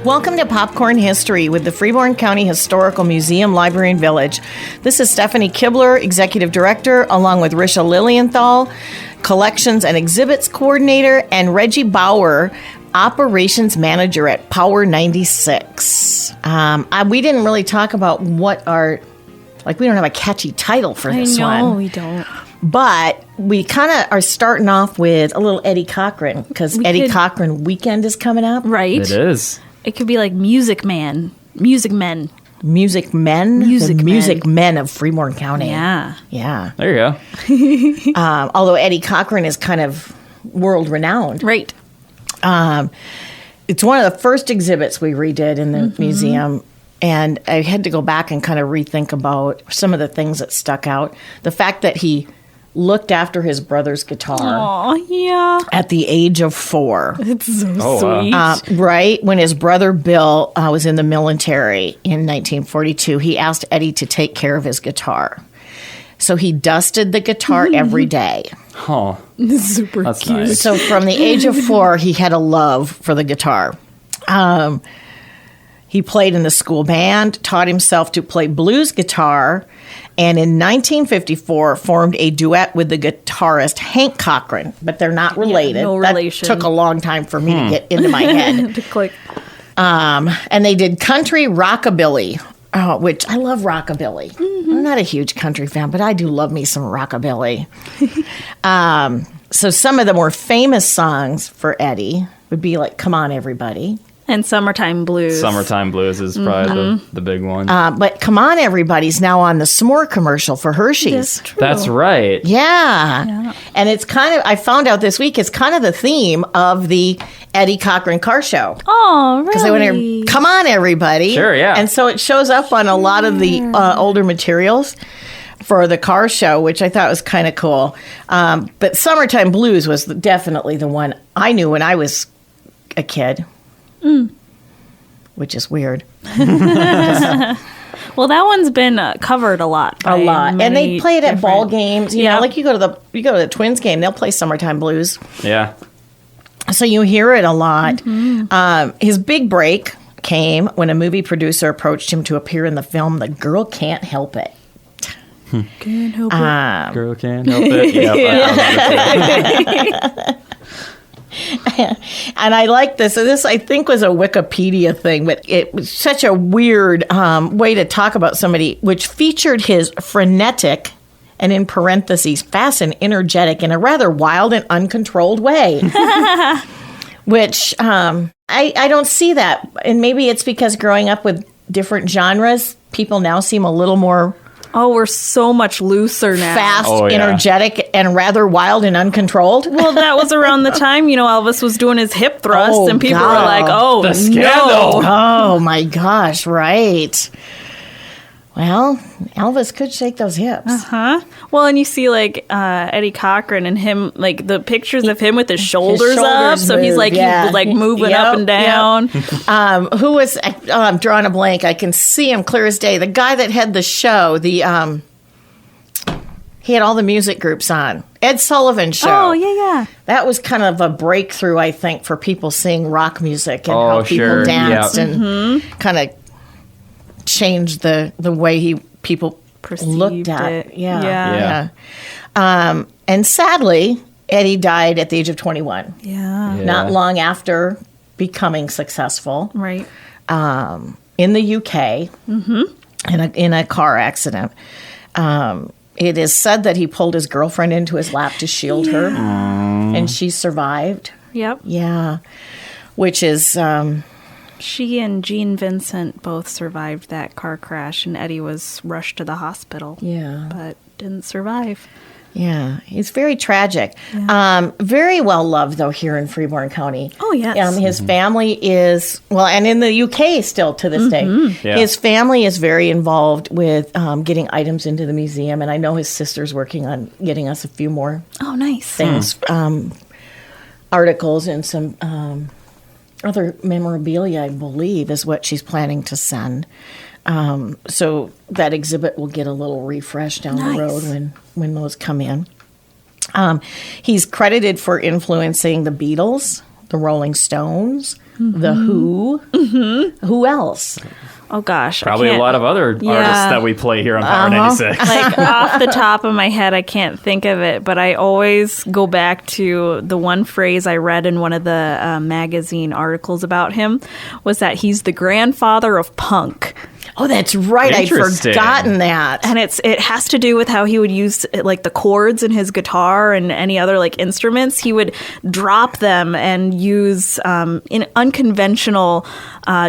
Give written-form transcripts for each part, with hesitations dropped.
Welcome to Popcorn History with the Freeborn County Historical Museum, Library, and Village. This is Stephanie Kibler, Executive Director, along with Risha Lilienthal, Collections and Exhibits Coordinator, and Reggie Bauer, Operations Manager at Power 96. We didn't really talk about what our, we don't have a catchy title for this one. No, we don't. But we kind of are starting off with a little Eddie Cochran, because Eddie Cochran weekend is coming up. Right. It is. It could be like Music Men. Music Men of Freeborn County. Yeah. There you go. Although Eddie Cochran is kind of world renowned. Right. It's one of the first exhibits we redid in the museum. And I had to go back and kind of rethink about some of the things that stuck out. The fact that he looked after his brother's guitar. Oh, yeah. At the age of 4. It's so wow. sweet. Right when his brother Bill was in the military in 1942, he asked Eddie to take care of his guitar. So he dusted the guitar every day. Oh, Super that's cute. nice. So from the age of 4, he had a love for the guitar. He played in the school band, taught himself to play blues guitar, and in 1954 formed a duet with the guitarist Hank Cochran, but they're not related. no That relation. took a long time for me to get into my head. To click. And they did country rockabilly, which I love rockabilly. I'm not a huge country fan, but I do love me some rockabilly. So some of the more famous songs for Eddie would be like "Come On Everybody." And Summertime Blues. Summertime Blues is probably the big one. But "Come On Everybody's" now on the s'more commercial for Hershey's. That's true. That's right. Yeah. And it's kind of, I found out this week, it's kind of the theme of the Eddie Cochran car show. Oh, really? Because they went here, "Come on, everybody." Sure, yeah. And so it shows up on a lot of the older materials for the car show, which I thought was kind of cool. But "Summertime Blues" was definitely the one I knew when I was a kid. Which is weird. Well, that one's been covered a lot. By And they many play it at ball different- games. You know, like you go to the Twins game, they'll play "Summertime Blues." Yeah. So you hear it a lot. His big break came when a movie producer approached him to appear in the film "The Girl Can't Help It." Can't help it. Girl can't help it. Yep. And I like this. So this, I think, was a Wikipedia thing, but it was such a weird way to talk about somebody, which featured his frenetic, and in parentheses, fast and energetic, in a rather wild and uncontrolled way. Which I don't see that. And maybe it's because growing up with different genres, people now seem a little more Oh, we're so much looser now. fast, Oh, yeah. energetic, and rather wild and uncontrolled. Well, that was around the time, Elvis was doing his hip thrust, Oh, and people God. were like, oh, The scandal. Oh my gosh, right. Well, Elvis could shake those hips. Huh? Well, and you see Eddie Cochran and him, the pictures of him with his shoulders up. So he's move, yeah. moving Yep, up and down. Yep. Who was, I'm drawing a blank. I can see him clear as day. The guy that had the show, he had all the music groups on. Ed Sullivan Show. Oh, yeah. That was kind of a breakthrough, I think, for people seeing rock music and Oh, how people sure. danced Yep. and kind of changed the way people Perceived looked at it. Yeah. And sadly, Eddie died at the age of 21. Yeah. Not long after becoming successful Right. in the UK in a car accident. It is said that he pulled his girlfriend into his lap to shield her, and she survived. Yep. Yeah, which is She and Gene Vincent both survived that car crash, and Eddie was rushed to the hospital. Yeah. But didn't survive. Yeah, it's very tragic. Yeah. Very well loved, though, here in Freeborn County. Oh, yes. His family is, and in the UK still to this day. Yeah. His family is very involved with getting items into the museum, and I know his sister's working on getting us a few more Oh, nice. things, articles, and some other memorabilia, I believe, is what she's planning to send. So that exhibit will get a little refresh down the road when those come in. He's credited for influencing the Beatles, the Rolling Stones, The Who. Who else? Oh gosh, Probably a lot of other artists that we play here on Power 96. Like off the top of my head, I can't think of it, but I always go back to the one phrase I read in one of the magazine articles about him was that he's the grandfather of punk. Oh, that's right. I'd forgotten that. And it has to do with how he would use like the chords in his guitar and any other like instruments. He would drop them and use in unconventional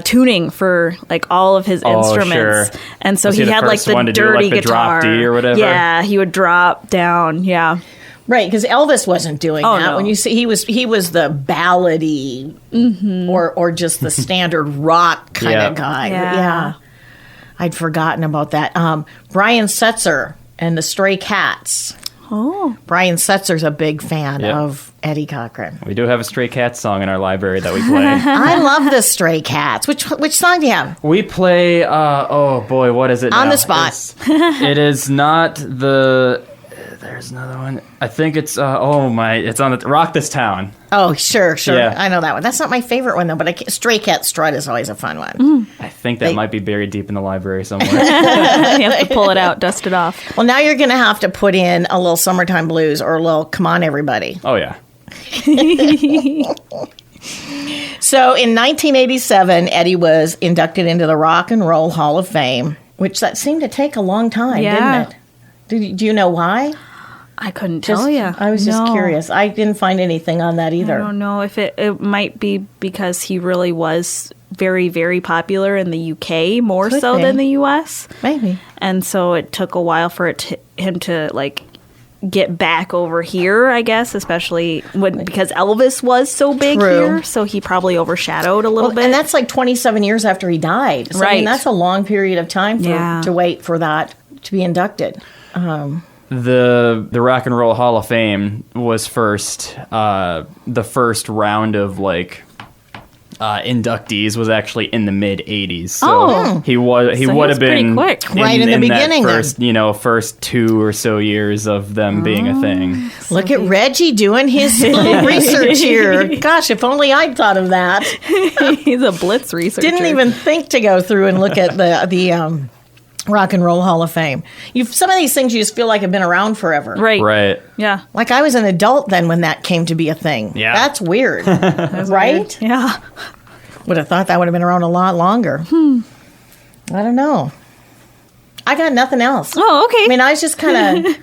tuning for like all of his instruments. Sure. And so Was he had like the dirty guitar. Drop D or whatever? Yeah, he would drop down. Yeah. Right, because Elvis wasn't doing that. No. When you see he was the ballady or just the standard rock kind of guy. Yeah. I'd forgotten about that. Brian Setzer and the Stray Cats. Oh. Brian Setzer's a big fan of Eddie Cochran. We do have a Stray Cats song in our library that we play. I love the Stray Cats. Which song do you have? We play, oh boy, what is it now? On the spot. It is not the... There's another one. I think it's, it's on the... Rock This Town. Oh, sure. Yeah. I know that one. That's not my favorite one, though, but Stray Cat Strut is always a fun one. I think that might be buried deep in the library somewhere. You have to pull it out, dust it off. Well, now you're going to have to put in a little Summertime Blues or a little Come On Everybody. Oh, yeah. So in 1987, Eddie was inducted into the Rock and Roll Hall of Fame, which that seemed to take a long time, didn't it? Do you know why? I couldn't tell you. I was just curious. I didn't find anything on that either. I don't know if it might be because he really was very, very popular in the UK more Could so be. than the US. Maybe. And so it took a while for him to like get back over here, I guess, especially because Elvis was so big here, so he probably overshadowed a little bit. And that's like 27 years after he died. So, I mean, Right. that's a long period of time to wait for that to be inducted. The Rock and Roll Hall of Fame was the first round of like inductees was actually in the mid '80s. So he would have been pretty quick. Right in the beginning that first 2 or so years of them being a thing. Look at Reggie doing his little research here. Gosh, if only I'd thought of that. He's a blitz researcher. Didn't even think to go through and look at the Rock and Roll Hall of Fame. Some of these things you just feel like have been around forever. Right. Yeah. Like I was an adult then when that came to be a thing. Yeah. That's weird. Right? Weird. Yeah. Would have thought that would have been around a lot longer. I don't know. I got nothing else. Oh, okay. I mean, I was just kind of...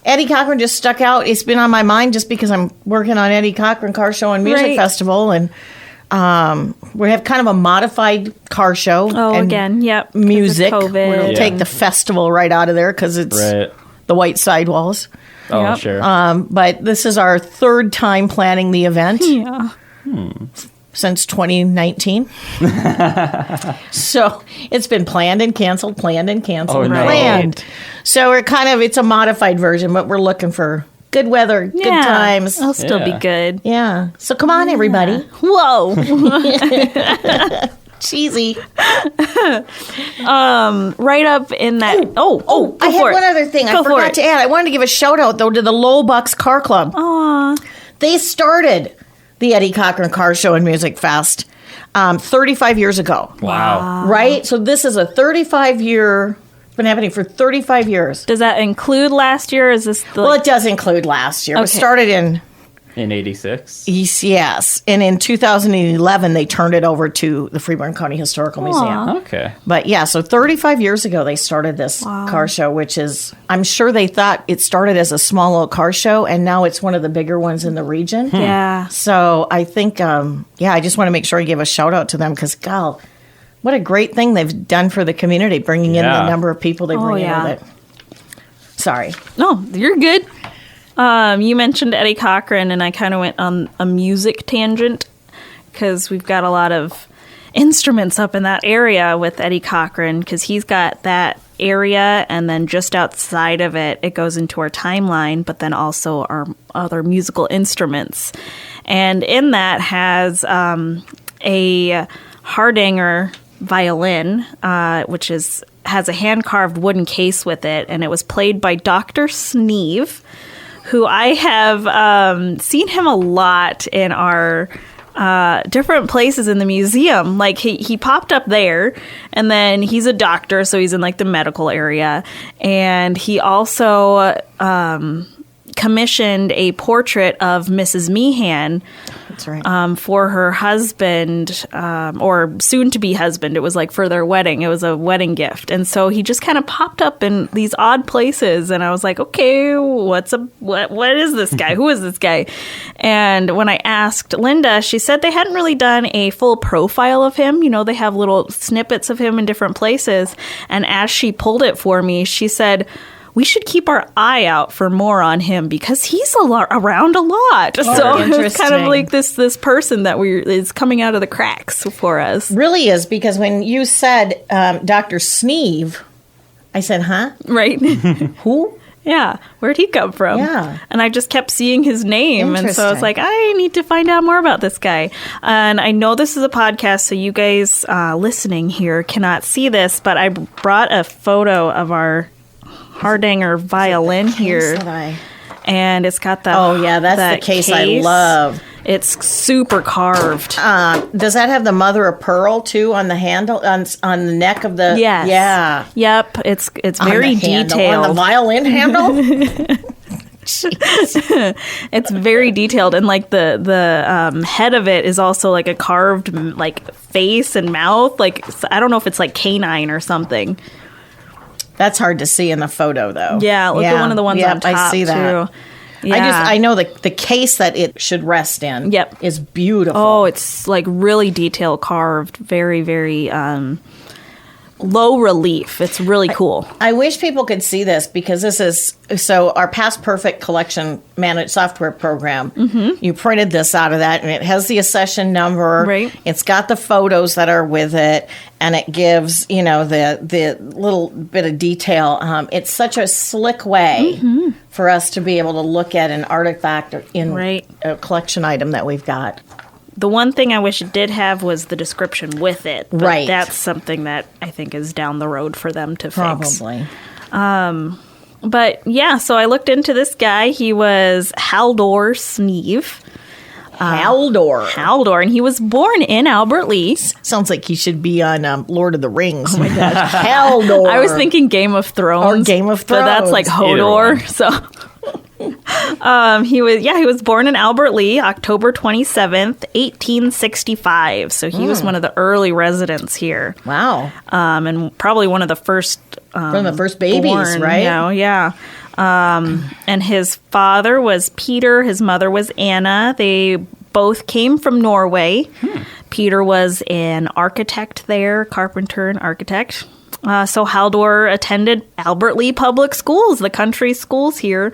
Eddie Cochran just stuck out. It's been on my mind just because I'm working on Eddie Cochran Car Show and Music Festival, and we have kind of a modified car show. Oh, and again, yep. Music. COVID. We'll take the festival right out of there because it's the white sidewalls. Oh, sure. But this is our third time planning the event. Yeah. Since 2019. So it's been planned and canceled, planned and canceled, planned. So it's a modified version, but we're looking for good weather, good times. It'll still be good. Yeah. So come on, everybody. Whoa. Cheesy. Right up in that. I had one other thing I forgot to add. I wanted to give a shout out, though, to the Low Bucks Car Club. Aw. They started the Eddie Cochran Car Show and Music Fest 35 years ago. Wow. Right? So this is a 35-year... It's been happening for 35 years. Does that include last year? Is this Well, it does include last year. It started in '86. Yes. And in 2011, they turned it over to the Freeborn County Historical Museum. Okay. But yeah, so 35 years ago, they started this car show, which is, I'm sure they thought it started as a small little car show, and now it's one of the bigger ones in the region. Yeah. So I think, I just want to make sure I give a shout out to them because, God, what a great thing they've done for the community, bringing in the number of people they bring in with it. Sorry. No, you're good. You mentioned Eddie Cochran, and I kind of went on a music tangent because we've got a lot of instruments up in that area with Eddie Cochran because he's got that area, and then just outside of it, it goes into our timeline, but then also our other musical instruments. And in that has a Hardanger violin, which has a hand-carved wooden case with it, and it was played by Dr. Sneve, who I have seen him a lot in our different places in the museum. Like he popped up there, and then he's a doctor, so he's in like the medical area, and he also commissioned a portrait of Mrs. Meehan. That's right. For her husband, or soon-to-be husband. It was like for their wedding. It was a wedding gift. And so he just kind of popped up in these odd places. And I was like, okay, what is this guy? Who is this guy? And when I asked Linda, she said they hadn't really done a full profile of him. You know, they have little snippets of him in different places. And as she pulled it for me, she said, we should keep our eye out for more on him because he's around a lot. So it's kind of like this person that is coming out of the cracks for us. Really is, because when you said Dr. Sneve, I said, huh? Right. Who? Yeah. Where'd he come from? Yeah. And I just kept seeing his name. And so I was like, I need to find out more about this guy. And I know this is a podcast, so you guys listening here cannot see this, but I brought a photo of our Hardanger violin here, and it's got that. Oh yeah, that's the case I love. It's super carved. Does that have the mother of pearl too on the handle, on the neck of the? Yes. Yeah. Yep. It's very detailed on the violin handle. It's very detailed, and like the head of it is also like a carved like face and mouth. Like I don't know if it's like canine or something. That's hard to see in the photo, though. Yeah, look at one of the ones on top, I see that. Too. Yeah. I know the case that it should rest in. Yep. Is beautiful. Oh, it's like really detail carved, very, very low relief. It's really cool. I wish people could see this, because this is our Past Perfect collection managed software program. Mm-hmm. You printed this out of that, and it has the accession number. Right. It's got the photos that are with it, and it gives the little bit of detail. It's such a slick way for us to be able to look at an artifact in a collection item that we've got. The one thing I wish it did have was the description with it. But right. That's something that I think is down the road for them to fix. Probably. But yeah, so I looked into this guy. He was Haldor Sneve. Haldor. And he was born in Albert Lea. Sounds like he should be on Lord of the Rings. Oh my gosh. Haldor. I was thinking Game of Thrones. Or Game of Thrones. But that's like Hodor. So he was born in Albert Lea, October 27th, 1865. So he was one of the early residents here. Wow. And probably one of the first one of the first babies, born, right? Yeah. And his father was Peter, his mother was Anna. They both came from Norway. Peter was an architect there, carpenter and architect. So Haldor attended Albert Lea Public Schools, the country schools here.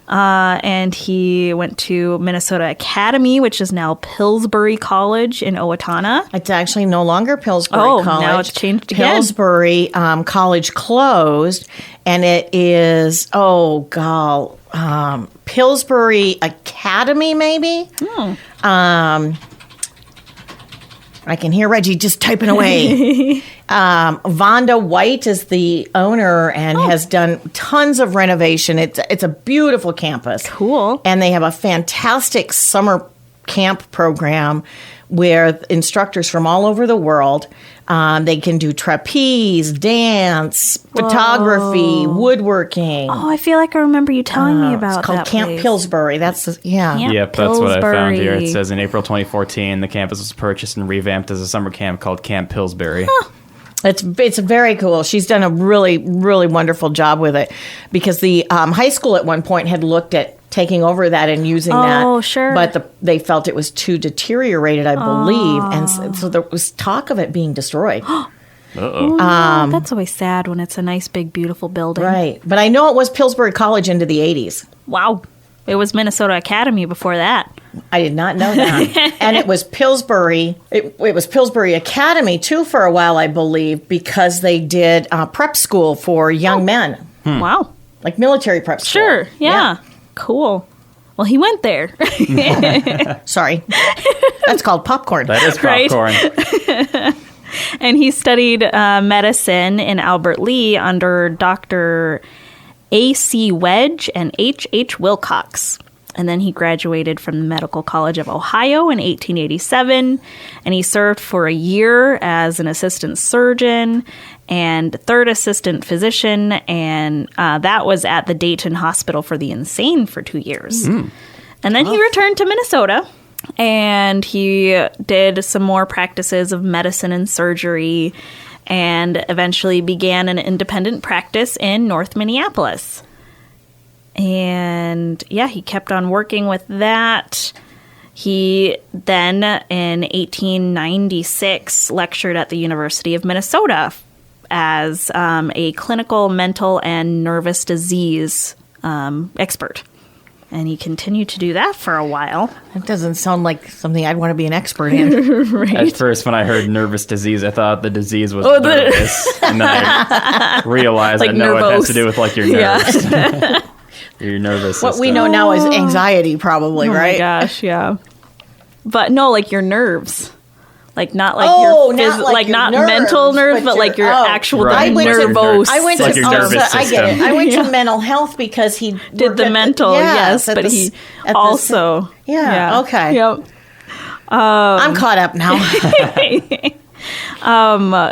And he went to Minnesota Academy, which is now Pillsbury College in Owatonna. It's actually no longer Pillsbury College. Now it's changed again. Pillsbury College closed, and it is, Pillsbury Academy, maybe? I can hear Reggie just typing away. Vonda White is the owner and has done tons of renovation. It's a beautiful campus. Cool. And they have a fantastic summer camp program where instructors from all over the world, they can do trapeze, dance, photography, woodworking. Oh, I feel like I remember you telling me about that. It's called Camp place. Pillsbury. That's Camp Yep, that's what I found here. It Pillsbury. says in April 2014, the campus was purchased and revamped as a summer camp called Camp Pillsbury. It's very cool. She's done a really, really wonderful job with it, because the high school at one point had looked at taking over that and using that. Oh, sure. But they felt it was too deteriorated, I believe. And so there was talk of it being destroyed. That's always sad when it's a nice, big, beautiful building. Right. But I know it was Pillsbury College into the 80s. Wow. It was Minnesota Academy before that. I did not know that. And it was Pillsbury. It was Pillsbury Academy, too, for a while, I believe, because they did prep school for young men. Wow. Like military prep school. Sure. Yeah. Cool. Well, he went there. Sorry. That's called popcorn. That is popcorn. And he studied medicine in Albert Lea under Dr. A.C. Wedge and H.H. Wilcox. And then he graduated from the Medical College of Ohio in 1887, and he served for a year as an assistant surgeon and third assistant physician, and that was at the Dayton Hospital for the Insane for 2 years. And then he returned to Minnesota, and he did some more practices of medicine and surgery, and eventually began an independent practice in North Minneapolis. And yeah, he kept on working with that. He then, in 1896, lectured at the University of Minnesota as a clinical mental and nervous disease expert. And he continued to do that for a while. That doesn't sound like something I'd want to be an expert in. Right? At first, when I heard nervous disease, I thought the disease was nervous. And then I realized Like I know it has to nervous. do with like your nerves. Your nervous system. What we know now is anxiety, probably, right? Oh my gosh, yeah. But no, like your nerves. Like not like Oh, your not like your not nerves, mental nerves, but but like your your- actual Right. nervous. I went Like to your nervous I get it. system. I went to mental health because he did worked the at mental, yes, at but the- he at the- also okay. Yep. I'm caught up now.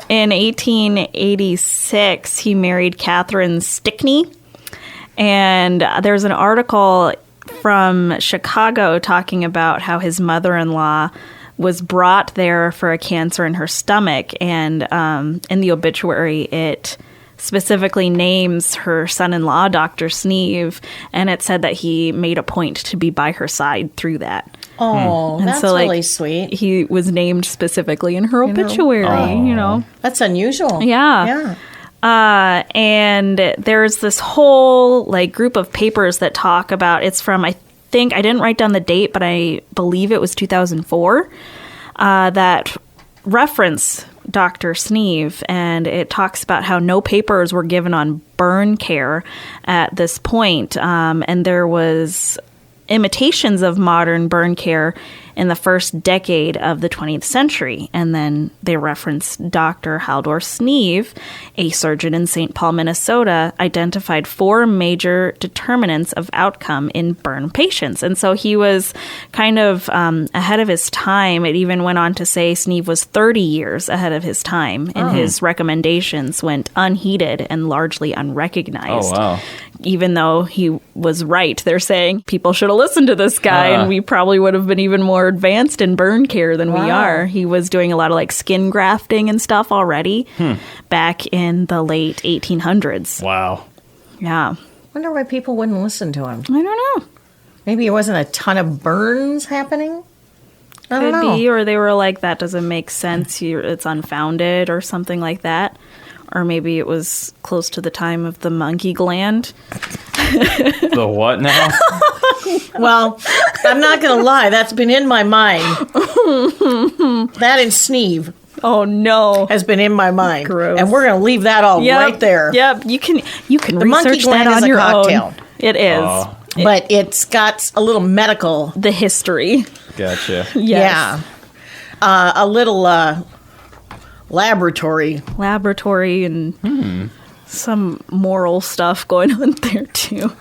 In 1886, he married Catherine Stickney. And there's an article from Chicago talking about how his mother-in-law was brought there for a cancer in her stomach. And in the obituary, it specifically names her son-in-law, Dr. Sneve, and it said that he made a point to be by her side through that. Oh, And that's so, like, really sweet. He was named specifically in her obituary, you know. That's unusual. Yeah. And there's this whole like group of papers that talk about, it's from, I think, I didn't write down the date, but I believe it was 2004, that reference Dr. Sneve, and it talks about how no papers were given on burn care at this point, and there was imitations of modern burn care in the first decade of the 20th century. And then they referenced Dr. Haldor Sneve, a surgeon in St. Paul, Minnesota, identified 4 major determinants of outcome in burn patients. And so he was kind of ahead of his time. It even went on to say Sneve was 30 years ahead of his time, and his recommendations went unheeded and largely unrecognized. Oh, wow. Even though he was right, they're saying people should have listened to this guy, and we probably would have been even more advanced in burn care than we are. He was doing a lot of like skin grafting and stuff already back in the late 1800s. Wow. Yeah. Wonder why people wouldn't listen to him. I don't know. Maybe there wasn't a ton of burns happening. I don't Could know. be, or they were like, that doesn't make sense. It's unfounded or something like that. Or maybe it was close to the time of the monkey gland. The what now? Well, I'm not going to lie. That's been in my mind. That and Sneve Oh no. has been in my mind. Gross. And we're going to leave that all right there. Yep. You can The monkey research that gland is on a your cocktail. own. It is. Oh. But it's got a little medical. The history. Gotcha. Yes. Yeah. A little laboratory. Laboratory and some moral stuff going on there too.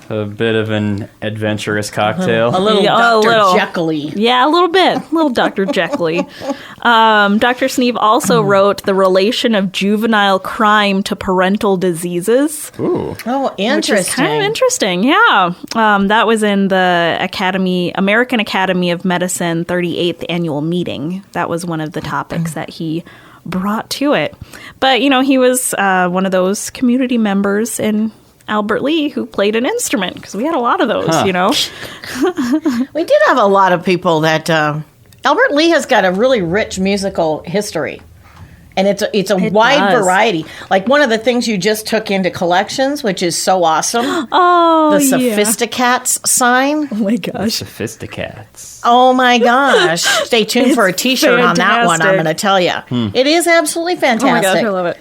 A bit of an adventurous cocktail. A little Yeah, a Dr. little. Jekyll-y. Yeah, a little bit. A little Dr. Jekyll. Dr. Sneve also wrote The Relation of Juvenile Crime to Parental Diseases. Ooh. Oh, Which is interesting. kind of interesting, yeah. That was in the American Academy of Medicine 38th annual meeting. That was one of the topics that he brought to it. But, you know, he was one of those community members in Albert Lea who played an instrument, because we had a lot of those, you know. We did have a lot of people that Albert Lea has got a really rich musical history, and it's a wide does. variety. Like one of the things you just took into collections, which is so awesome. Oh, The Sophisticats sign. Oh my gosh. Sophisticats. Oh my gosh! Stay tuned for a T-shirt on that one. I'm fantastic. going to tell you, it is absolutely Oh my fantastic. gosh, I love it.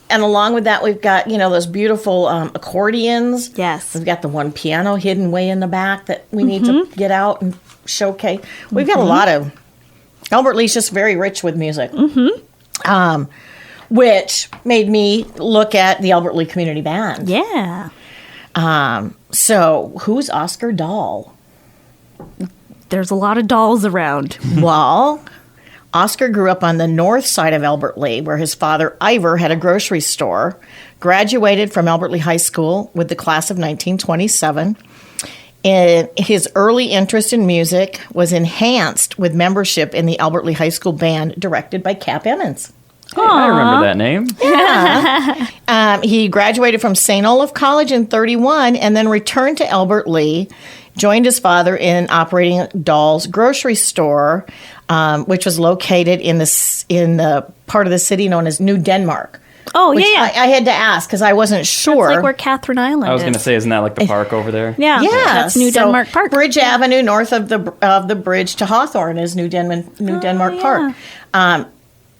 And along with that, we've got, you know, those beautiful accordions. Yes. We've got the one piano hidden way in the back that we need to get out and showcase. We've got a lot of... Albert Lea's just very rich with music. Which made me look at the Albert Lea Community Band. Yeah. So who's Oscar Dahl? There's a lot of dolls around. Well, Oscar grew up on the north side of Albert Lea, where his father, Ivor, had a grocery store, graduated from Albert Lea High School with the class of 1927. And his early interest in music was enhanced with membership in the Albert Lea High School Band, directed by Cap Emmons. Hey, I remember that name. He graduated from St. Olaf College in 1931 and then returned to Albert Lea, joined his father in operating Dahl's grocery store, which was located in the part of the city known as New Denmark. Oh, yeah. I had to ask because I wasn't sure. That's like where Catherine Island is. I was going to say, isn't that like the park over there? Yeah, that's New Denmark Park. Bridge Avenue, north of the bridge to Hawthorne, is New Denmark Park.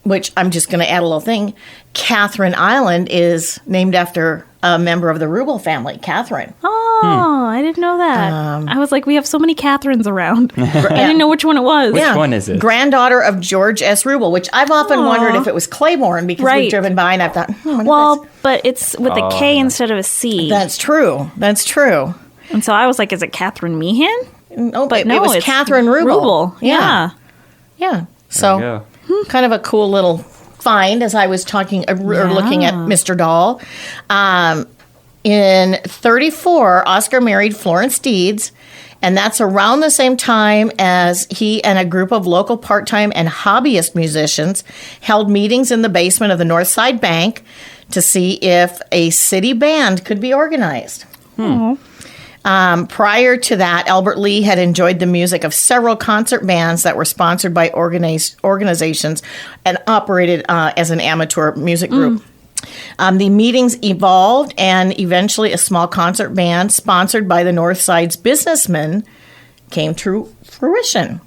Which I'm just going to add a little thing. Catherine Island is named after a member of the Rubel family, Catherine. Oh, I didn't know that. I was like, we have so many Catherines around. I didn't know which one it was. Which one is it? Granddaughter of George S. Rubel, which I've often wondered if it was Claiborne because we've driven by and I've thought, well, but it's with a K instead of a C. That's true. And so I was like, is it Catherine Meehan? No, but it was Catherine Rubel. Yeah. So kind of a cool little find as I was talking or looking at Mr. Dahl. In 1934, Oscar married Florence Deeds, and that's around the same time as he and a group of local part-time and hobbyist musicians held meetings in the basement of the Northside Bank to see if a city band could be organized. Prior to that, Albert Lea had enjoyed the music of several concert bands that were sponsored by organizations and operated as an amateur music group. The meetings evolved, and eventually a small concert band sponsored by the Northside's businessmen came to fruition.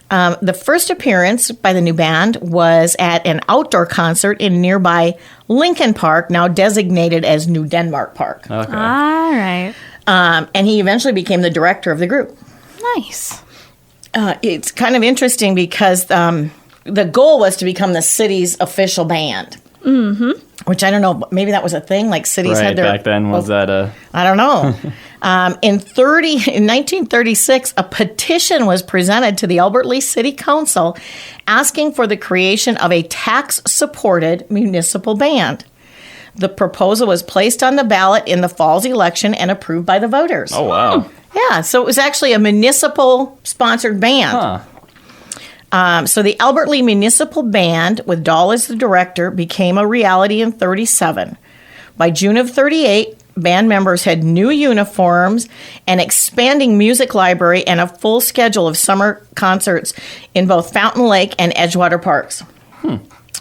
The first appearance by the new band was at an outdoor concert in nearby Lincoln Park, now designated as New Denmark Park. Okay. All right. And he eventually became the director of the group. Nice. It's kind of interesting because the goal was to become the city's official band. Mm-hmm. Which I don't know, maybe that was a thing. Like cities had their back then. Was that a? I don't know. In 1936, a petition was presented to the Albert Lea City Council asking for the creation of a tax-supported municipal band. The proposal was placed on the ballot in the fall's election and approved by the voters. Oh, wow. Yeah, so it was actually a municipal-sponsored band. So the Albert Lea Municipal Band, with Dahl as the director, became a reality in 1937. By June of 1938, band members had new uniforms, an expanding music library, and a full schedule of summer concerts in both Fountain Lake and Edgewater parks.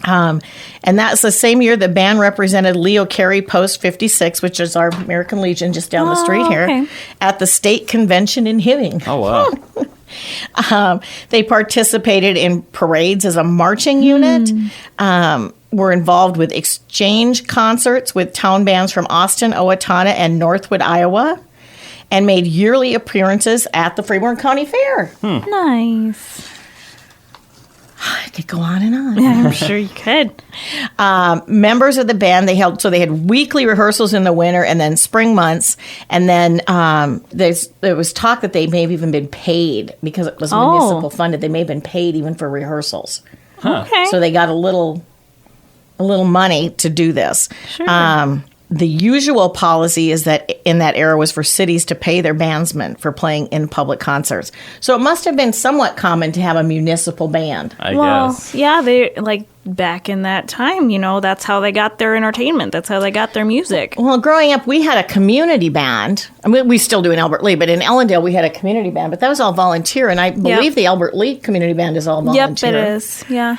And that's the same year the band represented Leo Carey Post 56, which is our American Legion just down the street here, at the state convention in Hibbing. Oh, wow. They participated in parades as a marching unit, were involved with exchange concerts with town bands from Austin, Owatonna, and Northwood, Iowa, and made yearly appearances at the Freeborn County Fair. Nice. I could go on and on. Yeah, I'm sure you could. Members of the band, they had weekly rehearsals in the winter and then spring months. And then there was talk that they may have even been paid because it was municipal funded. They may have been paid even for rehearsals. Okay. So they got a little money to do this. Sure. The usual policy is that in that era was for cities to pay their bandsmen for playing in public concerts. So it must have been somewhat common to have a municipal band. I guess. Yeah, they like back in that time, that's how they got their entertainment. That's how they got their music. Well, growing up, we had a community band. I mean, we still do in Albert Lea, but in Ellendale, we had a community band. But that was all volunteer, and I believe the Albert Lea Community Band is all volunteer. Yep, it is. Yeah.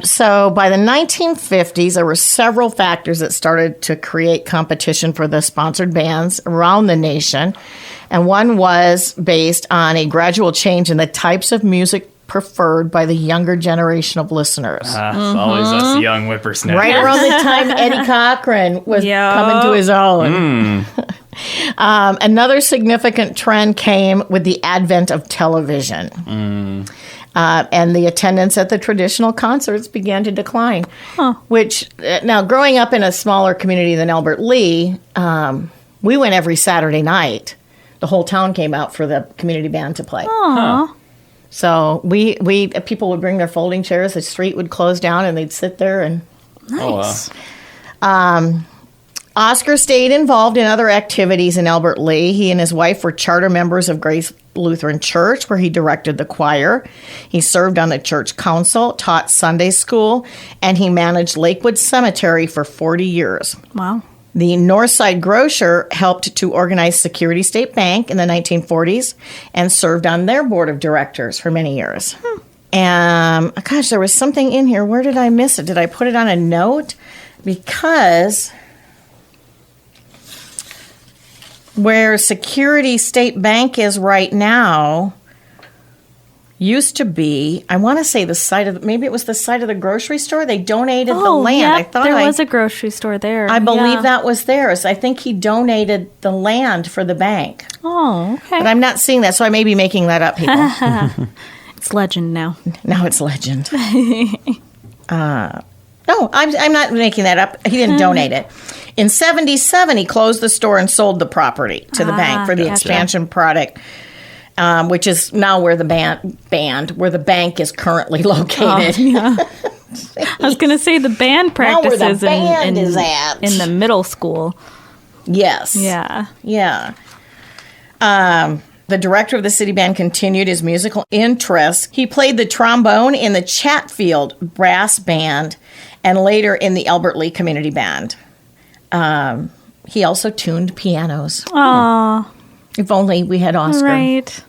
So by the 1950s, there were several factors that started to create competition for the sponsored bands around the nation. And one was based on a gradual change in the types of music preferred by the younger generation of listeners. It's always us young whippersnappers. Right around the time Eddie Cochran was coming to his own. Another significant trend came with the advent of television. And the attendance at the traditional concerts began to decline. Which, now, growing up in a smaller community than Albert Lea, We went every Saturday night. The whole town came out for the community band to play. Aw. So we people would bring their folding chairs. The street would close down, and they'd sit there. And Nice. Oscar stayed involved in other activities in Albert Lea. He and his wife were charter members of Grace Lutheran Church, where he directed the choir. He served on the church council, taught Sunday school, and he managed Lakewood Cemetery for 40 years. Wow. The Northside Grocer helped to organize Security State Bank in the 1940s and served on their board of directors for many years. Gosh, there was something in here. Where did I miss it? Did I put it on a note? Because where Security State Bank is right now used to be, I want to say maybe it was the site of the grocery store. They donated the land. Yeah, I thought there was a grocery store there. I believe that was theirs. I think he donated the land for the bank. Oh, okay. But I'm not seeing that, so I may be making that up, people. It's legend now. Now it's legend. No, I'm not making that up. He didn't donate it. In 1977, he closed the store and sold the property to the bank for the expansion product, which is now where the bank is currently located. Yeah. I was going to say the band practices where the band in is at. in the middle school. Yes. Yeah. Yeah. The director of the city band continued his musical interests. He played the trombone in the Chatfield Brass Band and later in the Albert Lea Community Band. He also tuned pianos. Aw. If only we had Oscar. Right.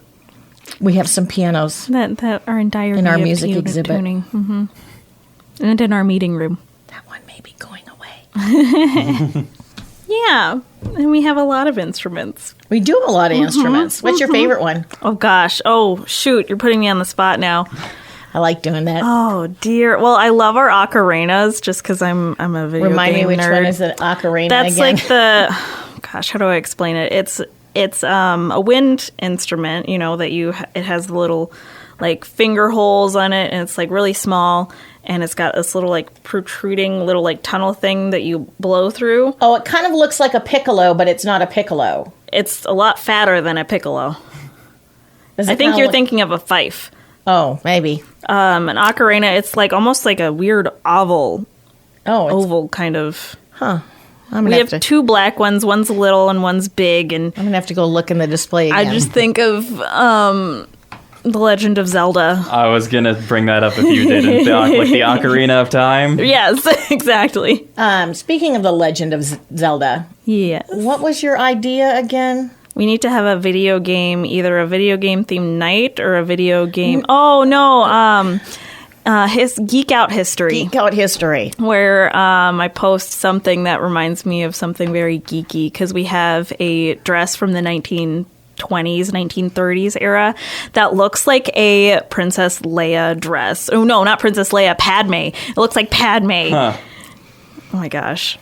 We have some pianos. That are in dire In our need of music exhibit. tuning. Mm-hmm. And in our meeting room. That one may be going away. Yeah. And we have a lot of instruments. We do have a lot of instruments. What's your favorite one? Oh, gosh. Oh, shoot. You're putting me on the spot now. I like doing that. Oh, dear. Well, I love our ocarinas just because I'm a video Remind game me which nerd. one is an ocarina That's again. like the... Gosh, how do I explain it? It's a wind instrument, that it has the little like finger holes on it, and it's like really small, and it's got this little like protruding little like tunnel thing that you blow through. Oh, it kind of looks like a piccolo, but it's not a piccolo. It's a lot fatter than a piccolo. Does it I think kinda you're look- thinking of a fife. Oh, maybe. An ocarina, it's like almost like a weird Oh, it's, oval kind of. huh. I'm We gonna have have to. two black ones. One's little and one's big, and I'm gonna have to go look in the display again. I just think of The Legend of Zelda. I was gonna bring that up if you didn't. Like the Ocarina of Time. Yes, exactly. Speaking of the Legend of Zelda, Yes. what was your idea again? We need to have a video game, either a video game themed night or a video game. Oh no, his Geek Out History, Geek Out History. where I post something that reminds me of something very geeky because we have a dress from the 1920s, 1930s era that looks like a Princess Leia dress. Oh no, not Princess Leia, Padme. It looks like Padme. Huh. Oh my gosh.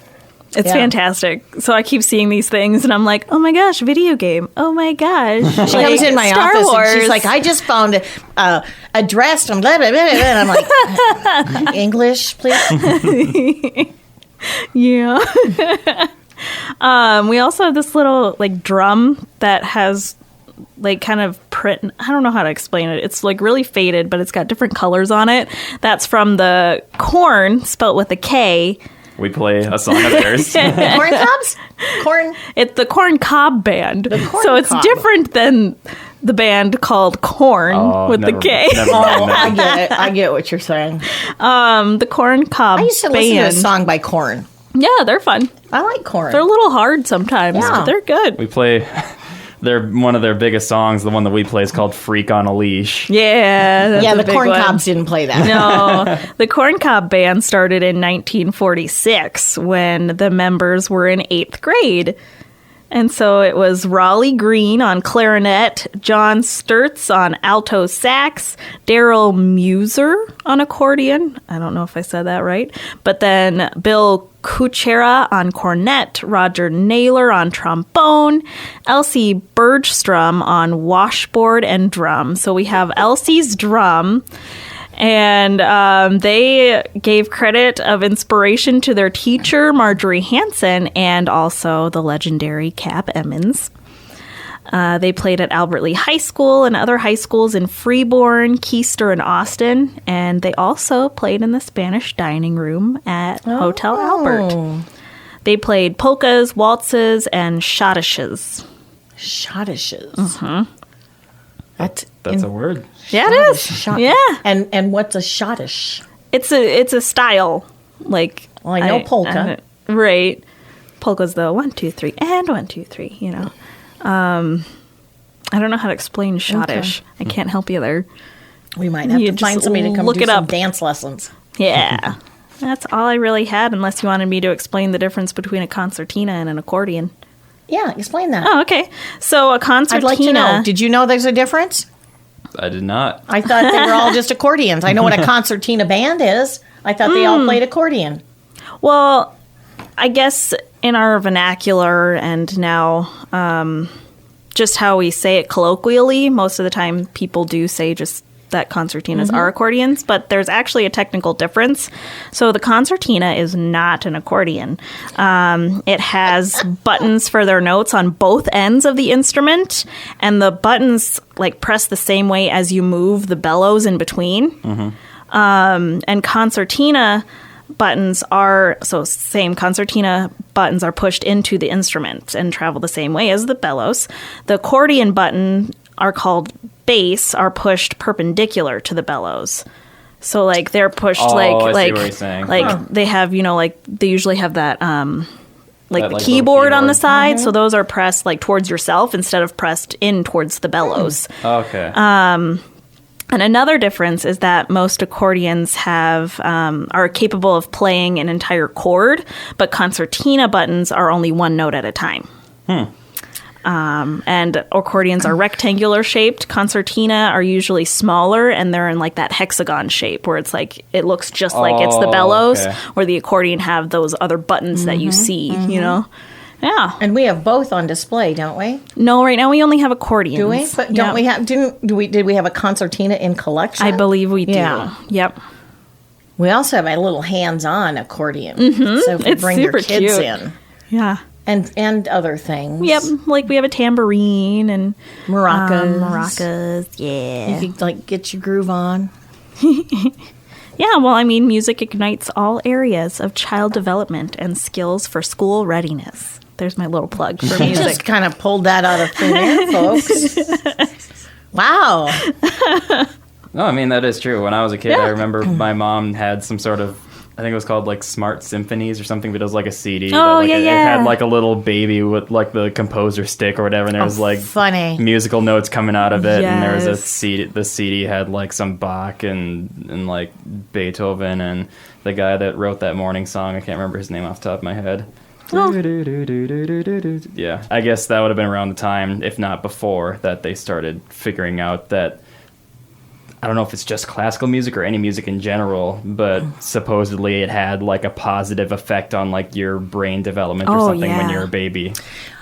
It's Yeah. fantastic. So I keep seeing these things and I'm like, oh my gosh, video game. Oh my gosh. She comes in my Star office Wars. and she's like, I just found a dress from blah, blah, blah, blah. And I'm like, English, please? Yeah. We also have this little like drum that has like kind of print. I don't know how to explain it. It's like really faded, but it's got different colors on it. That's from the Korn, spelt with a K. We play a song of theirs. Corn cobs? Corn? It's the Korn Kob Band. Korn So it's Kob. different than the band called Korn Oh, with the never- K. never Oh, mind that. I get it. I get what you're saying. The Korn Kob I used to Band. listen to a song by Korn. Yeah, they're fun. I like Korn. They're a little hard sometimes, Yeah. but they're good. We play one of their biggest songs. The one that we play is called "Freak on a Leash." Yeah, that's yeah, a the big Corn one. Cobs didn't play that. No, the Korn Kob Band started in 1946 when the members were in 8th grade. And so it was Raleigh Green on clarinet, John Sturtz on alto sax, Daryl Muser on accordion. I don't know if I said that right. But then Bill Kuchera on cornet, Roger Naylor on trombone, Elsie Bergstrom on washboard and drum. So we have Elsie's drum. And they gave credit of inspiration to their teacher, Marjorie Hanson, and also the legendary Cap Emmons. They played at Albert Lea High School and other high schools in Freeborn, Keister, and Austin. And they also played in the Spanish dining room at Hotel Albert. They played polkas, waltzes, and schottisches. Schottisches. Mm-hmm. That's a word. Yeah, it is. Yeah. And what's a schottisch? It's a style. Like, well, I know polka. Right. Polka's the 1, 2, 3, and 1, 2, 3, you know. I don't know how to explain schottisch. Okay. I can't help you there. We might have to find somebody to come look do it some up. Dance lessons. Yeah. That's all I really had, unless you wanted me to explain the difference between a concertina and an accordion. Yeah, explain that. Oh, okay. So a concertina... I'd like to know. Did you know there's a difference? I did not. I thought they were all just accordions. I know what a concertina band is. I thought they all played accordion. Well, I guess in our vernacular and now just how we say it colloquially, most of the time people do say just that concertinas are accordions, but there's actually a technical difference. So the concertina is not an accordion. It has buttons for their notes on both ends of the instrument, and the buttons like press the same way as you move the bellows in between. And concertina buttons are, so same concertina buttons are pushed into the instrument and travel the same way as the bellows. The accordion button are called bass, are pushed perpendicular to the bellows. So like they're pushed I see what you're saying. They have, you know, like they usually have that the like keyboard on the side. So those are pressed like towards yourself instead of pressed in towards the bellows. Okay. And another difference is that most accordions are capable of playing an entire chord, but concertina buttons are only one note at a time. And accordions are rectangular shaped. Concertina are usually smaller, and they're in like that hexagon shape where it's like it looks just like it's the bellows, where the accordion have those other buttons that you see, you know. Yeah. And we have both on display, don't we? No, right now we only have accordions. Do we? But don't we have? Did we have a concertina in collection? I believe we do. Yeah. Yep. We also have a little hands-on accordion. So if you It's bring your super kids cute. in. Yeah. And other things. Yep. Like we have a tambourine and maracas. Maracas. Yeah. You could like get your groove on. Yeah, well, I mean, music ignites all areas of child development and skills for school readiness. There's my little plug for You music. just kind of pulled that out of thin air, folks. Wow. No, I mean, that is true. When I was a kid, I remember my mom had some sort of, I think it was called like Smart Symphonies or something, but it was like a CD. Oh, that, like, yeah, it yeah. had like a little baby with like the composer stick or whatever, and there was like funny musical notes coming out of it, and there was a Yes. CD. The CD had like some Bach and like Beethoven, and the guy that wrote that morning song, I can't remember his name off the top of my head. Oh. Yeah, I guess that would have been around the time, if not before, that they started figuring out that, I don't know if it's just classical music or any music in general, but supposedly it had like a positive effect on like your brain development or something when you're a baby.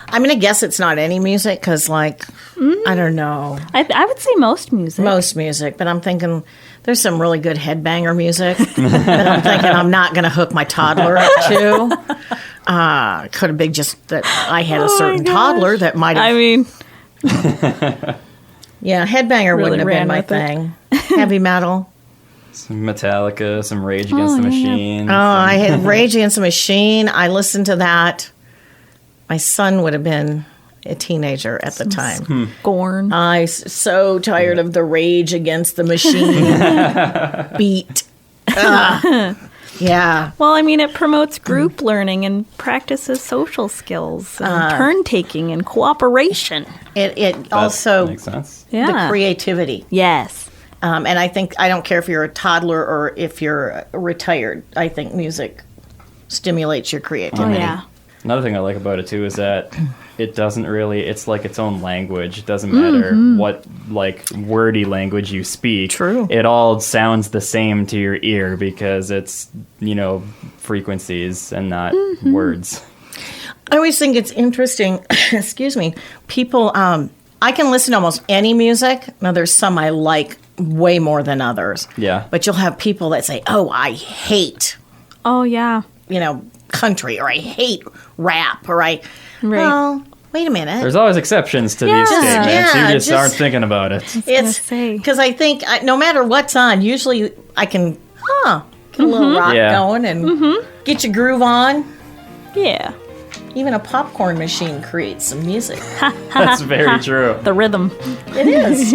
I'm going to guess it's not any music because, like, I don't know. I would say most music. Most music, but I'm thinking there's some really good headbanger music that I'm thinking I'm not going to hook my toddler up to. Could have been just that I had a certain toddler that might have. I mean, yeah, headbanger Really wouldn't have been ran my with it. thing. Heavy metal. Some Metallica, some Rage Against the Machine. Oh, I had Rage Against the Machine. I listened to that. My son would have been a teenager at the time. Korn. I so tired of the Rage Against the Machine beat. Yeah. Well, I mean, it promotes group learning and practices social skills and turn taking and cooperation. It That also makes sense. Yeah. the creativity. Yes. And I think I don't care if you're a toddler or if you're retired. I think music stimulates your Oh, creativity. yeah. Another thing I like about it too is that it doesn't really, it's like its own language. It doesn't matter what like wordy language you speak. True. It all sounds the same to your ear because it's, you know, frequencies and not words. I always think it's interesting. Excuse me. People, I can listen to almost any music. Now, there's some I like way more than others. Yeah. But you'll have people that say, "Oh, I hate, Oh, yeah. country," or "I hate rap," or "I." Right. Well, wait a minute. There's always exceptions to these statements. You just aren't thinking about it. It's say. because I think no matter what's on, usually I can, get a little rock going and get your groove on. Yeah. Even a popcorn machine creates some music. That's very true. The rhythm. It is.